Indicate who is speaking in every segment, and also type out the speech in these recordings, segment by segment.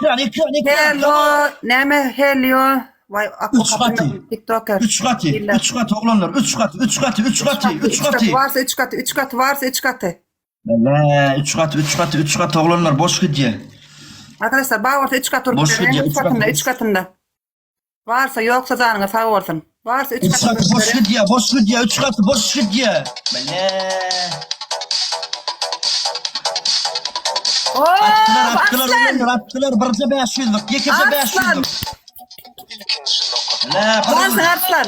Speaker 1: ekran.
Speaker 2: Hello, neme hello. Vay aklı
Speaker 1: 3 katı.
Speaker 2: TikToker.
Speaker 1: 3 katı.
Speaker 2: İlla.
Speaker 1: 3 katı oğlanlar. 3 katı. 3 katı. 3 katı. 3 katı.
Speaker 2: Varsa 3 katı. 3 katı varsa 3 katı.
Speaker 1: Ne? 3 katı. 3 katı. 3 katı oğlanlar boş gidiyor.
Speaker 2: Arkadaşlar bağ orta 3 katı.
Speaker 1: Boş gidiyor.
Speaker 2: 3 katında 3 katında. Varsa yoksa canına sağ olsun. Varsa 3
Speaker 1: 3
Speaker 2: katı.
Speaker 1: katı boş gidiyor. Boş gidiyor. 3 katı boş gidiyor. Ne?
Speaker 2: Oo, aslan.
Speaker 1: Attılar. Barca 500'lük. Yekece
Speaker 2: Aslan.
Speaker 1: 500'lük. Ne?
Speaker 2: Varsa aslan.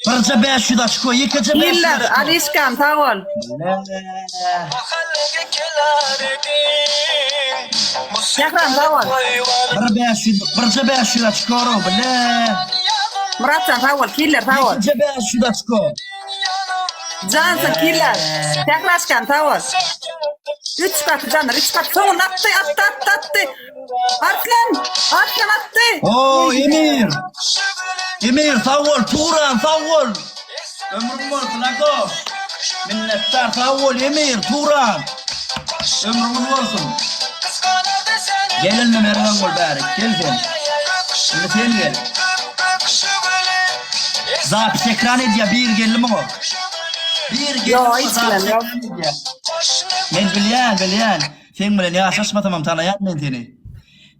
Speaker 1: Barca 500 açko. Yekece 500
Speaker 2: İller.
Speaker 1: açko.
Speaker 2: Alişkan sağ ol.
Speaker 1: Ne?
Speaker 2: Yakran sağ ol.
Speaker 1: Barca 500 açko. Ne?
Speaker 2: Muratcan sağ ol. Killer sağ ol.
Speaker 1: Yekece 500 açko.
Speaker 2: Cansın killer. Tekrarşkan sağ ol. 3 katı canlar. 3 katı. Son attı. Aslan attı.
Speaker 1: Oo Emir. Emir sağ ol. Turan sağ ol. Ömrüm olsun Ako. Minnettar sağ ol Emir. Turan. Ömrüm olsun. Gelin mi Mervan gol bari. Gel sen. Şimdi sen gel. Zapis ekran ediyor. Bir geldi mi o? Bir geldi
Speaker 2: Yo,
Speaker 1: mi?
Speaker 2: hiç
Speaker 1: Zapis
Speaker 2: bilmem,
Speaker 1: ekran ediyor. Ben bilyen. Sen bilen ya şaşmatamam tanıyan ben seni.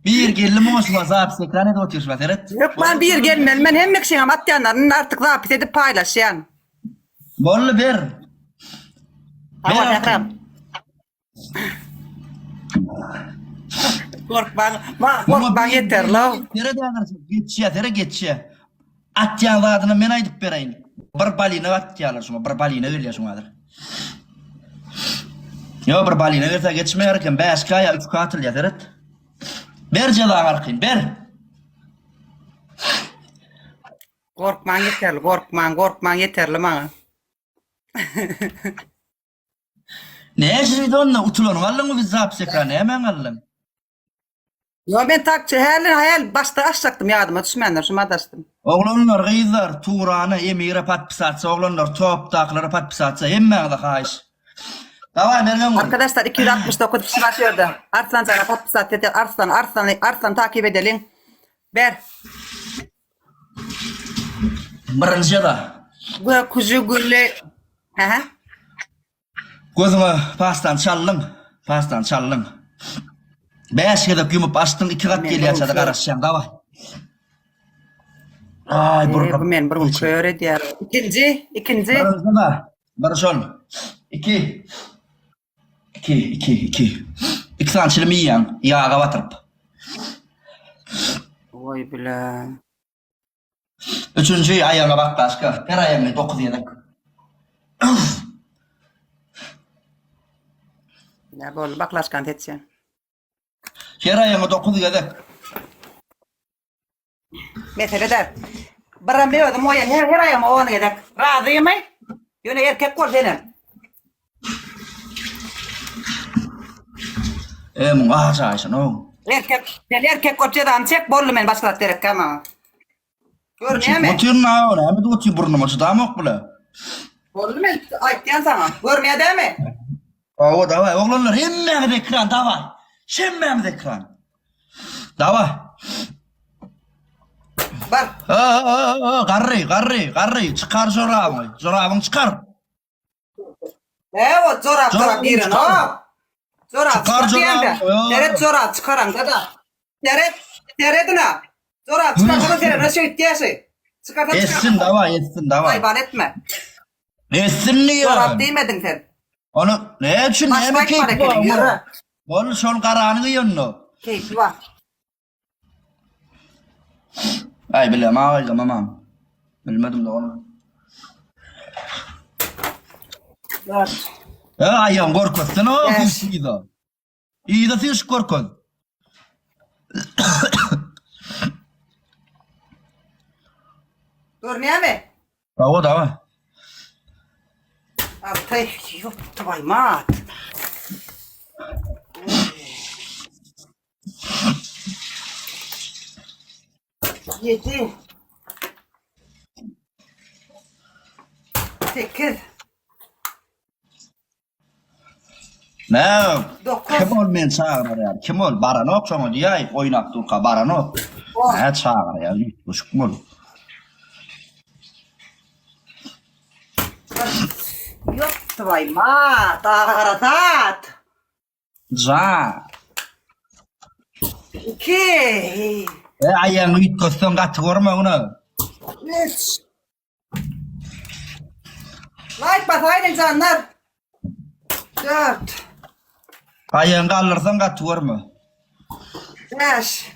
Speaker 1: Bir geldi mi o? Zapis ekran ediyor oturuyorsun. Evet.
Speaker 2: Yok ben bir gelmem. Ben hem ekşiyem atlayanların artık zapit edip paylaşayan.
Speaker 1: Bollu bir.
Speaker 2: Tamam yakram. Korkman yeter la.
Speaker 1: Tere dayanırsın. Geçiye. Atyan adını men aydıp bereyim. Bir balina atyalar şuna. Bir balina öyle şunadır. Yo bir balina verse geçmeyerken 5 kaya 3 katıl yatırıt. Ber ceza arkayın ber.
Speaker 2: Korkman yeterli bana.
Speaker 1: Ne işin onunla utulanı aldın mı biz zapis ekranı hemen aldın.
Speaker 2: Yo ben takçı hayal başta açacaktım yardıma düşmeyenler şuma adaştım.
Speaker 1: Oğlanlar gıyızlar Turan'ı emire pat pisatsa oğlanlar top takları pat pisatsa hemen de kayış. Davay Mergen gol.
Speaker 2: Arkadaşlar 269 kişi başlıyordu. Arslan sana pat saat dedi. Arslan takip edelim. Ver.
Speaker 1: Birinci da.
Speaker 2: Bu kuzu gülle. He.
Speaker 1: Gözümü pastan çaldın. 5 yılda yumup açtın 2 kat geliyor açadı karışacağım davay. Ay
Speaker 2: Bu
Speaker 1: burgum.
Speaker 2: men burgum köre diyor. İkinci.
Speaker 1: Birinci da. Barış ol. 2. 2 sançılımı yiyen. Yağa batırıp.
Speaker 2: Oy bile.
Speaker 1: Üçüncü ayağına bak başka. Her ayağını 9 yedek.
Speaker 2: Ne bol baklaşkan tetsen.
Speaker 1: Her ayağına 9 yedek.
Speaker 2: Mesela der. Baram diyor moya her ayam o ne der. Razı mı? Yine erkek kol senin.
Speaker 1: Mun ağaçaysın o.
Speaker 2: Erkek koçadan çek bollu men başka terek kama. Görmüyor mu?
Speaker 1: Otur ne o ne? Hem de otur burnum açı daha mı yok bile?
Speaker 2: Bollu men aytyan sana. Görmüyor değil mi?
Speaker 1: O davay oğlanlar hemen ekran davay. Hemen ekran. Davay.
Speaker 2: Bak.
Speaker 1: Garri çıkar zorabını çıkar.
Speaker 2: O zorap girin o. Zorap
Speaker 1: Çıkar
Speaker 2: çıkar. Teret zorap çıkaran kada. Teret na. Zorap çıkar teret nasıl ihtiyası. Çıkar.
Speaker 1: Etsin davay.
Speaker 2: Hayvan etme.
Speaker 1: Etsin niye?
Speaker 2: Zorap demedin sen.
Speaker 1: Onu ne için ne mi keyif var? Onu son karanı yiyorsun.
Speaker 2: Keyif var.
Speaker 1: Ay bilmem ağayla mamam. Bilmedim de onu.
Speaker 2: Dur.
Speaker 1: Ayağım korkuttun o.
Speaker 2: Yes.
Speaker 1: İyi de siz korkun.
Speaker 2: Dur ne mi?
Speaker 1: O da var.
Speaker 2: Altay yok tavay mat. Yedi. 8.
Speaker 1: Ne?
Speaker 2: Dokuz.
Speaker 1: Kim ol men çağırar ya? Kim ol? Baranok şoňa diýäý, oýnak durka baranok.
Speaker 2: Oh.
Speaker 1: Ne çağırar ya? Uşuk bol.
Speaker 2: Ёб твою мать, аратат.
Speaker 1: Ja.
Speaker 2: Okey.
Speaker 1: Aýaňy ýitkösden gaty görme onu.
Speaker 2: Üç. Like basaydın canlar. 4.
Speaker 1: Aýaňy gallyrsan gaty görme.
Speaker 2: 5.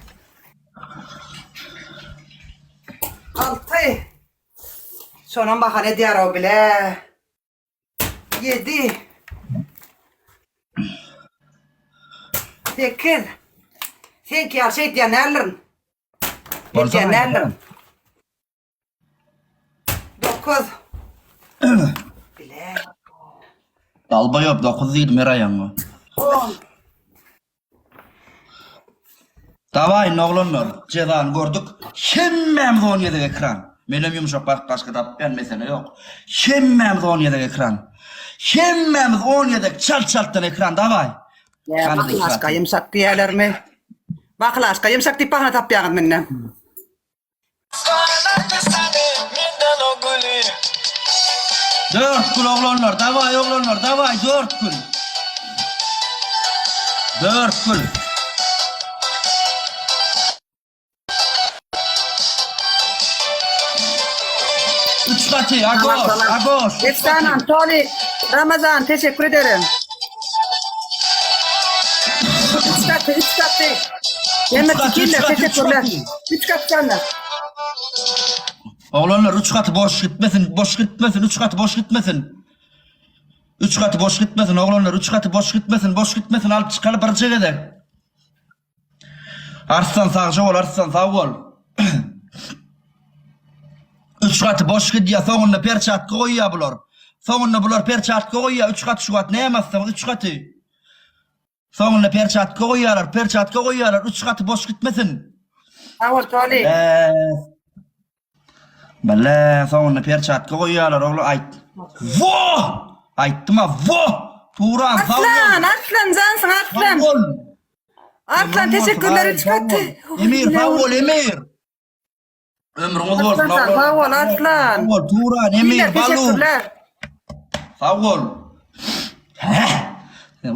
Speaker 2: 6. Şonan bahane diyar o bile. 7. 8. Sen ki şey diyenlerlerin. Diyenlerlerin. 9. Bile.
Speaker 1: Dalba ýop 9 ýyl mer aýaňy.
Speaker 2: 10.
Speaker 1: Davay noglanlar, cezan gördük. Hemmemiz 17 ekran. Menem yumuşak başka da ben mesele yok. Hemmemiz 17 ekran. Hemmemiz 17 çalt-çalttan ekran davay.
Speaker 2: Ya baklaşka yumsak diyeler mi? Baklaşka yumsak di pahna tapyagan minne.
Speaker 1: Dört gün oğlanlar, davay oğlanlar, davay 4 gün. 4 gün. Üç katı, Agos.
Speaker 2: Efsanan, Toli, Ramazan teşekkür ederim. 3 katı. Yemek ikiller teşekkürler. 3 katı canlar.
Speaker 1: Oğlanlar 3 katı boş gitmesin, 3 katı boş gitmesin. 3 katı boş gitmesin oğlanlar, 3 katı boş gitmesin, alıp çıkalı bir çekede. Arslan sağcı ol, arslan sağ ol. 3 katı boş gidiyor, sonunda perçat koyuyor bular. Sonunda bular perçat koyuyor, 3 katı şu katı ne yemezsiniz, 3 katı. Sonunda perçat koyuyorlar, 3 katı boş gitmesin.
Speaker 2: Avol Toli.
Speaker 1: Belle sonunda perçat koyuyorlar oğlum ayt. Voh! Ayttım ha voh! Turan sağ ol.
Speaker 2: Aslan cansın Aslan.
Speaker 1: Sağ ol.
Speaker 2: Aslan teşekkürler 3 katı.
Speaker 1: Emir sağ ol Emir. Ömrümüz olsun.
Speaker 2: Sağ ol Aslan.
Speaker 1: Sağ ol Turan Emir Balu.
Speaker 2: Teşekkürler.
Speaker 1: Sağ ol.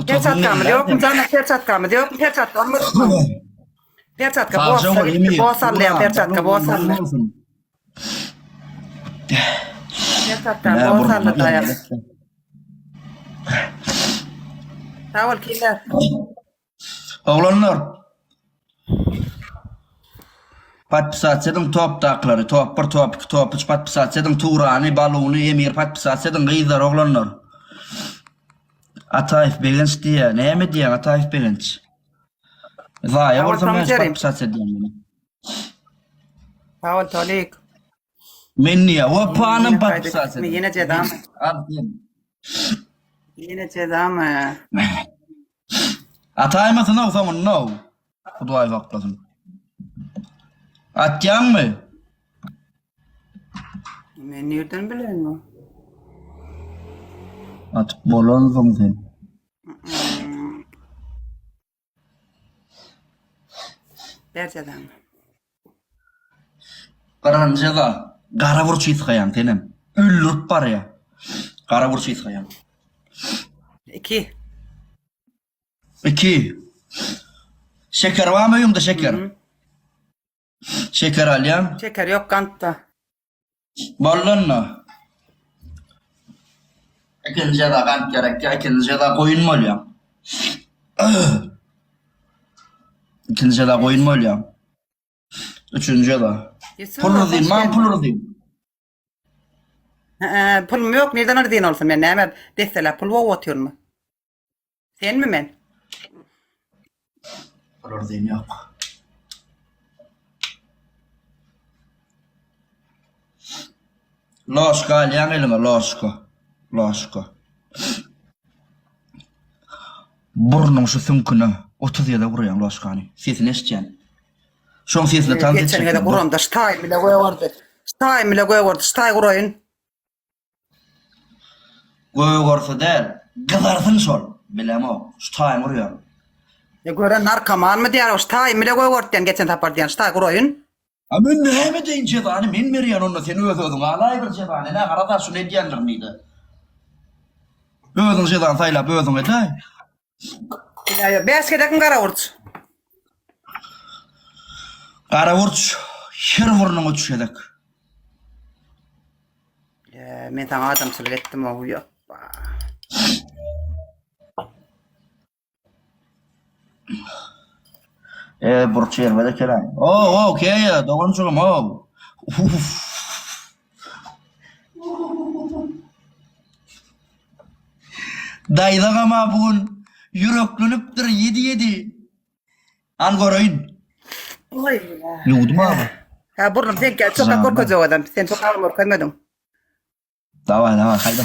Speaker 2: Perçat kamı yok mu canlar perçat kamı yok mu perçat kamı? Perçat kamı boğasallayan perçat kamı boğasallayan. Perçat kamı boğasallayan. Sağ ol kimler?
Speaker 1: Oğlanlar. Patpisatsedim top takları, top 1, top 2, top 3 patpisatsedim Turan'ı, Balunu, Emir patpisatsedim gıyızlar oğlanlar. Atayif Begenç diye, ne mi diyen Atayif Begenç? Zaya orta ben patpisatsedim beni.
Speaker 2: Sağ ol Tolik.
Speaker 1: Men niye? O puanım patpisatsedim.
Speaker 2: Yine cedam. Yine cedam.
Speaker 1: Ataymasın o zaman no. Kuduay vaklasın. Atyan mı?
Speaker 2: Ben nereden bileyim?
Speaker 1: At bolon sen.
Speaker 2: Der cedam.
Speaker 1: Karancada gara vurçu iskayan tenem. Üllürt var ya. Gara vurçu iskayan.
Speaker 2: 2.
Speaker 1: 2. Şeker var mı yumda şeker? Şeker alyan.
Speaker 2: Şeker yok kantta.
Speaker 1: Ballanna. İkinci de kant gerek ya. İkinci de koyun mu alyan? İkinci de koyun mu alyan? Üçüncü de. Pulur değil, man pulur değil.
Speaker 2: Pulum yok. Nereden ördüğün olsun ben? Hemen deseler pul var atıyor mu? Sen mi ben?
Speaker 1: Pulur değil yok. Loşka alyan elime loşka. Burnum şu sünkünü 30 yılda vuruyan loşkanı. Sesini eşeceğim. Şon sesini tanıdık
Speaker 2: Geçen yerde kurum da stay bile koyuyordu. Stay kurayın.
Speaker 1: Göğü görse der. Kızarsın şol. Bilemo. Şu tayım vuruyor.
Speaker 2: Gören narkoman mı diyor? Usta imile koyuyordu geçen tapar diyen. Usta kuroyun.
Speaker 1: Men näme deyin cezany? Men berýän onda seni özüň alay bir cezany. Ne garada şu ne diýenler miydi? Özüň cezany saýlap özüň edäý.
Speaker 2: Beskedekin kara urç.
Speaker 1: Gara urç, şer burnuňa düşedek.
Speaker 2: Men taňa adam söyletdim o yok.
Speaker 1: Burç yermede kelam. Okey ya, dogonçugum o. Dayda ama bugün yüreklünüptür 7-7. An göreyim.
Speaker 2: Oy.
Speaker 1: Yudum abi.
Speaker 2: Ha burnum sen gel çok korkucu adam. Sen çok ağır koymadın.
Speaker 1: Davay haydi.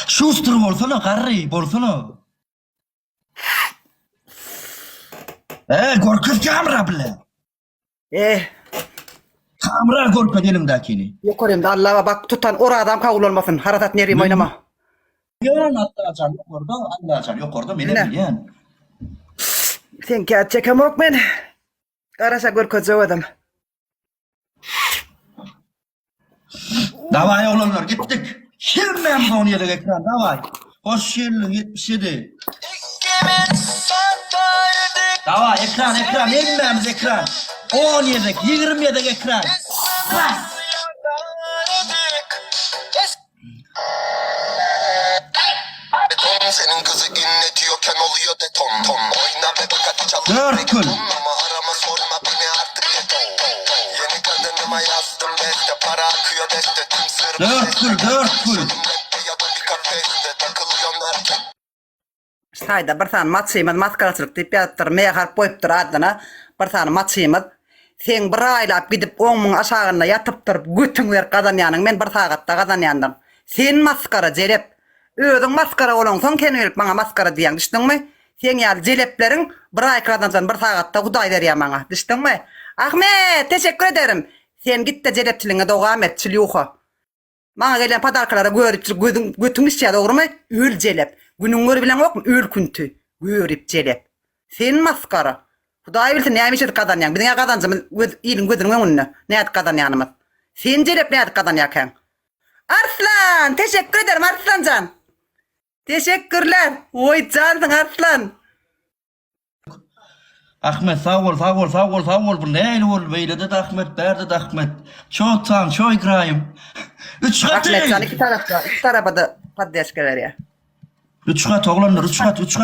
Speaker 1: Şuster bolsana qarry, bolsana. Gorkuz kamera bile. Kamera gorkuz elimdakini.
Speaker 2: Yok orayım da Allah'a bak tutan ora adam kavul olmasın. Haratat nereyim oynama.
Speaker 1: Yalan atlacan yok orada, atlacan yok orada. Mene bilyen.
Speaker 2: Sen kağıt çekem yok men. Karasa korkucu adam.
Speaker 1: Davay oğlanlar gittik. Şirmem onu yedek ekran davay. Hoş geldin 77. Davay ekran emmemiz ekran. 10 yedek 20 yedek ekran.
Speaker 3: Senin kızı inletiyorken oluyor deton ton. Oyna ve bakati çalıyor.
Speaker 1: 4 kul.
Speaker 3: Ama arama sorma beni artık yeton. Yeni kadınıma yazdım beste. Para akıyor deste. Tüm sırrı
Speaker 1: 4 kul.
Speaker 3: ya da bir kafeste. Takılıyorsun erkek.
Speaker 2: Hayda bir tane maçıyımız maskaraçılık deyip yattır. Meye harp boyuptur adına. Bir tane maçıyımız. Sen bir aylap gidip 10.000 aşağına yatıp durup götüңler kazanyanın. Men bir saatta kazanyandım. Sen maskara jelep. Özüň maskara bolansoň ken berip maňa maskara diýen düşdiňmi? Sen ýaly jeleplerin bir ay kazansan bir sagatda Hudaý berýär maňa. Düşdiňmi? Ahmet, teşekkür ederim. Sen gitde jelepçiliğine dowam et, çiluha. Maňa gelen padarkalara görüp götüň işýär, dogrymy? Öl jelep. Günüňleri bilen okmy? Öl küntü. Görüp jelep. Sen maskara. Hudaý bilsin näme işe kazanýan. Biziňe kazanjymyz ýylyň gözüniň öňünde. Näde kazanýanymyz? Sen jelep näde kazanýarken? Arslan, teşekkür ederim Arslancan. Teşekkürler. Oy canım Arslan.
Speaker 1: Ahmet sağ ol. Bu ne ol beyledi de Ahmet, berdi de Ahmet. Çok tam, çok ikrayım. 3 kat
Speaker 2: Ahmet
Speaker 1: değil.
Speaker 2: sen iki tarafa da paddeşkeler ya.
Speaker 1: 3 kat oğlanlar, 3 kat. Gitti.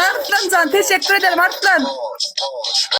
Speaker 2: Arslan can teşekkür ederim Arslan.